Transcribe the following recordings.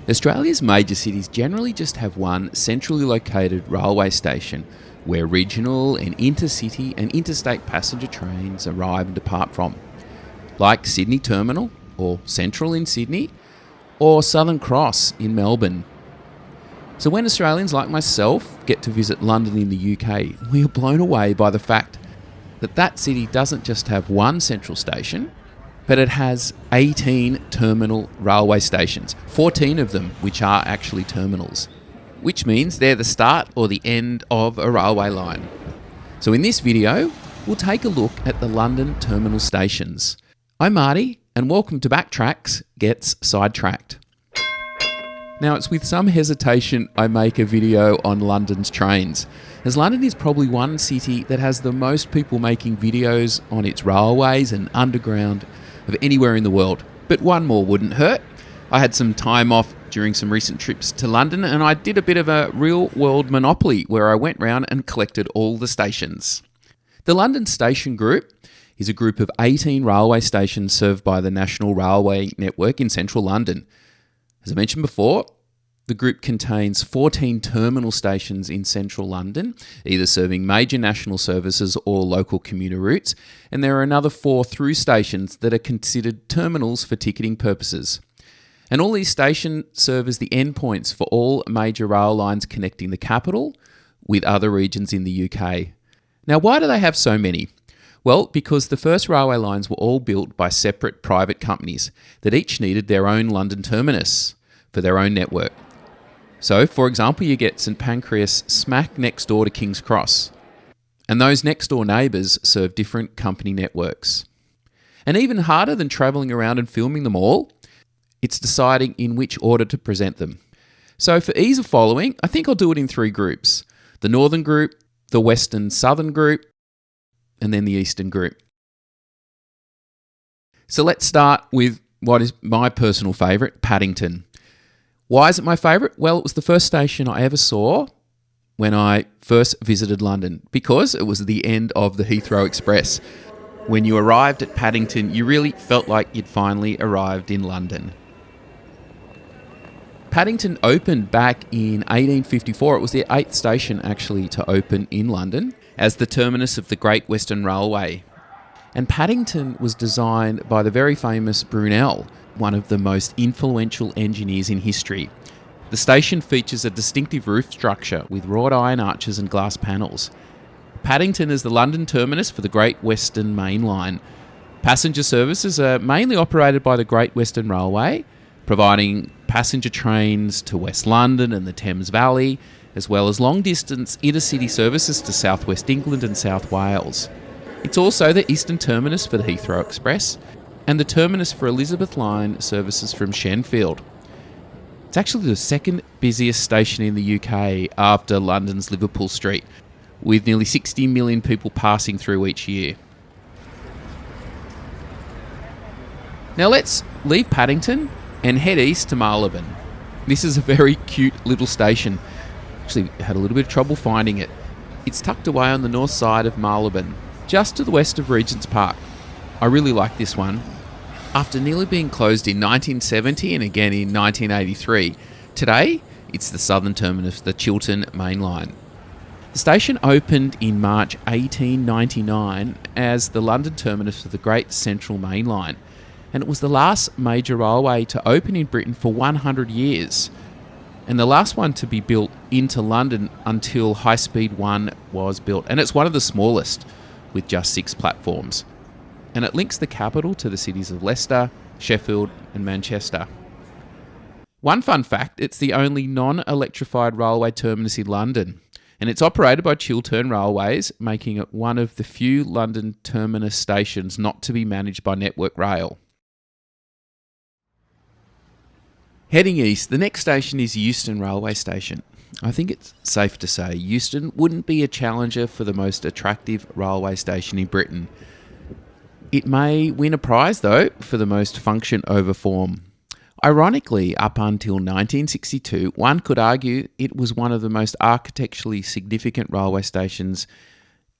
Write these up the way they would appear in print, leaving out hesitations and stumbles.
Australia's major cities generally just have one centrally located railway station where regional and intercity and interstate passenger trains arrive and depart from, like Sydney Terminal or Central in Sydney or Southern Cross in Melbourne. So when Australians like myself get to visit London in the UK, we are blown away by the fact that that city doesn't just have one central station, but it has 18 terminal railway stations, 14 of them which are actually terminals, which means they're the start or the end of a railway line. So in this video, we'll take a look at the London terminal stations. I'm Marty, and welcome to Backtracks Gets Sidetracked. Now, it's with some hesitation I make a video on London's trains, as London is probably one city that has the most people making videos on its railways and underground of anywhere in the world. But one more wouldn't hurt. I had some time off during some recent trips to London, and I did a bit of a real-world Monopoly where I went round and collected all the stations. The London Station Group is a group of 18 railway stations served by the National Railway Network in central London. As I mentioned before, the group contains 14 terminal stations in central London, either serving major national services or local commuter routes, and there are another 4 through stations that are considered terminals for ticketing purposes. And all these stations serve as the endpoints for all major rail lines connecting the capital with other regions in the UK. Now, why do they have so many? Well, because the first railway lines were all built by separate private companies that each needed their own London terminus for their own network. So, for example, you get St Pancras smack next door to King's Cross, and those next door neighbours serve different company networks. And even harder than travelling around and filming them all, it's deciding in which order to present them. So for ease of following, I think I'll do it in 3 groups: the Northern Group, the Western Southern Group, and then the Eastern Group. So let's start with what is my personal favourite, Paddington. Why is it my favourite? Well, it was the first station I ever saw when I first visited London, because it was the end of the Heathrow Express. When you arrived at Paddington, you really felt like you'd finally arrived in London. Paddington opened back in 1854. It was the 8th station actually to open in London as the terminus of the Great Western Railway. And Paddington was designed by the very famous Brunel, one of the most influential engineers in history. The station features a distinctive roof structure with wrought iron arches and glass panels. Paddington is the London terminus for the Great Western Main Line. Passenger services are mainly operated by the Great Western Railway, providing passenger trains to West London and the Thames Valley, as well as long-distance intercity services to South West England and South Wales. It's also the eastern terminus for the Heathrow Express and the terminus for Elizabeth Line services from Shenfield. It's actually the second busiest station in the UK after London's Liverpool Street, with nearly 60 million people passing through each year. Now let's leave Paddington and head east to Mariban. This is a very cute little station. Actually, had a little bit of trouble finding it. It's tucked away on the north side of Mariban, just to the west of Regent's Park. I really like this one. After nearly being closed in 1970 and again in 1983, today it's the southern terminus of the Chiltern Main Line. The station opened in March 1899 as the London terminus for the Great Central Main Line, and it was the last major railway to open in Britain for 100 years, and the last one to be built into London until High Speed 1 was built, and it's one of the smallest with just 6 platforms. And it links the capital to the cities of Leicester, Sheffield and Manchester. One fun fact, it's the only non-electrified railway terminus in London, and it's operated by Chiltern Railways, making it one of the few London terminus stations not to be managed by Network Rail. Heading east, the next station is Euston Railway Station. I think it's safe to say Euston wouldn't be a challenger for the most attractive railway station in Britain. It may win a prize, though, for the most function over form. Ironically, up until 1962, one could argue it was one of the most architecturally significant railway stations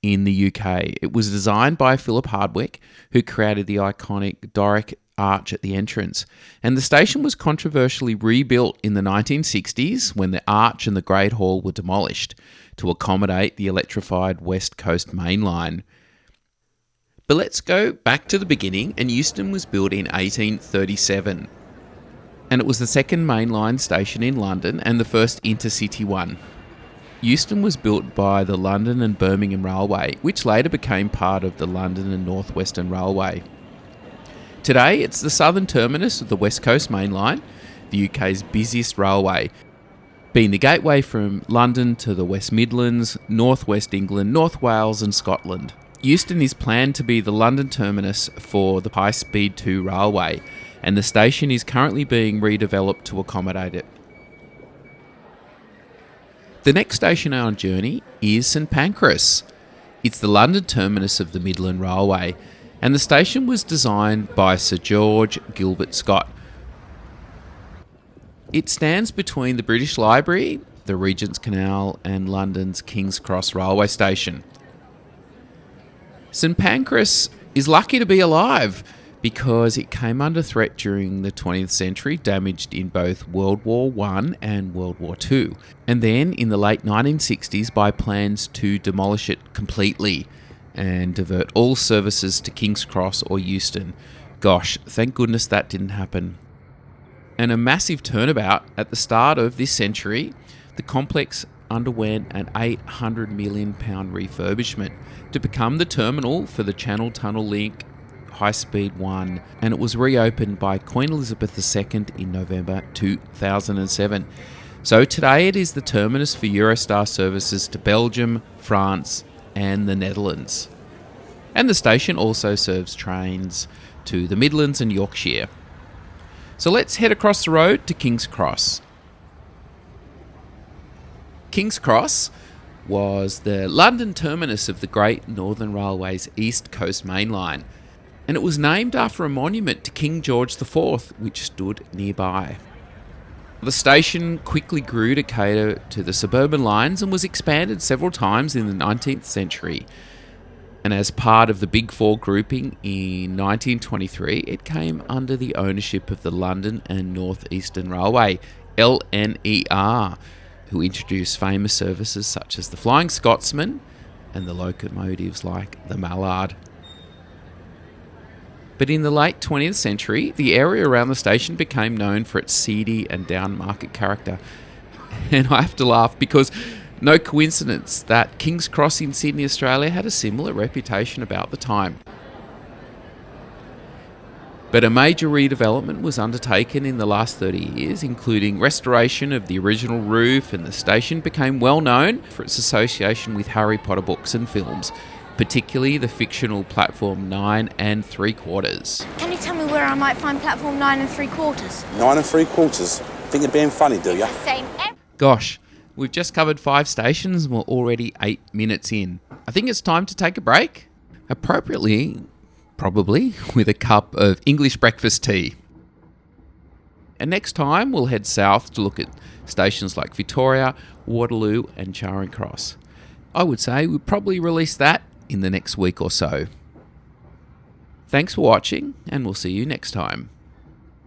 in the UK. It was designed by Philip Hardwick, who created the iconic Doric arch at the entrance, and the station was controversially rebuilt in the 1960s when the arch and the Great Hall were demolished to accommodate the electrified West Coast Main Line. But let's go back to the beginning, and Euston was built in 1837. And it was the second mainline station in London and the first intercity one. Euston was built by the London and Birmingham Railway, which later became part of the London and North Western Railway. Today, it's the southern terminus of the West Coast Main Line, the UK's busiest railway, being the gateway from London to the West Midlands, North West England, North Wales and Scotland. Euston is planned to be the London terminus for the High Speed 2 railway, and the station is currently being redeveloped to accommodate it. The next station on our journey is St Pancras. It's the London terminus of the Midland Railway, and the station was designed by Sir Gilbert Scott. It stands between the British Library, the Regent's Canal, and London's King's Cross railway station. St Pancras is lucky to be alive because it came under threat during the 20th century, damaged in both World War I and World War II, and then in the late 1960s by plans to demolish it completely and divert all services to King's Cross or Euston. Gosh, thank goodness that didn't happen. And a massive turnabout at the start of this century, the complex underwent an £800 million refurbishment to become the terminal for the Channel Tunnel Link High Speed 1, and it was reopened by Queen Elizabeth II in November 2007. So today it is the terminus for Eurostar services to Belgium, France and the Netherlands. And the station also serves trains to the Midlands and Yorkshire. So let's head across the road to King's Cross. King's Cross was the London terminus of the Great Northern Railway's East Coast Main Line, and it was named after a monument to King George IV, which stood nearby. The station quickly grew to cater to the suburban lines and was expanded several times in the 19th century. And as part of the Big Four grouping in 1923, it came under the ownership of the London and North Eastern Railway, LNER, who introduced famous services such as the Flying Scotsman and the locomotives like the Mallard. But in the late 20th century, the area around the station became known for its seedy and down-market character. And I have to laugh because no coincidence that King's Cross in Sydney, Australia had a similar reputation about the time. But a major redevelopment was undertaken in the last 30 years, including restoration of the original roof, and the station became well known for its association with Harry Potter books and films, particularly the fictional Platform 9 3/4. Can you tell me where I might find Platform 9 3/4? 9 3/4? Think you're being funny, do you? Same. Gosh, we've just covered 5 stations and we're already 8 minutes in. I think it's time to take a break. Appropriately, probably, with a cup of English breakfast tea. And next time we'll head south to look at stations like Victoria, Waterloo and Charing Cross. I would say we'll probably release that in the next week or so. Thanks for watching, and we'll see you next time.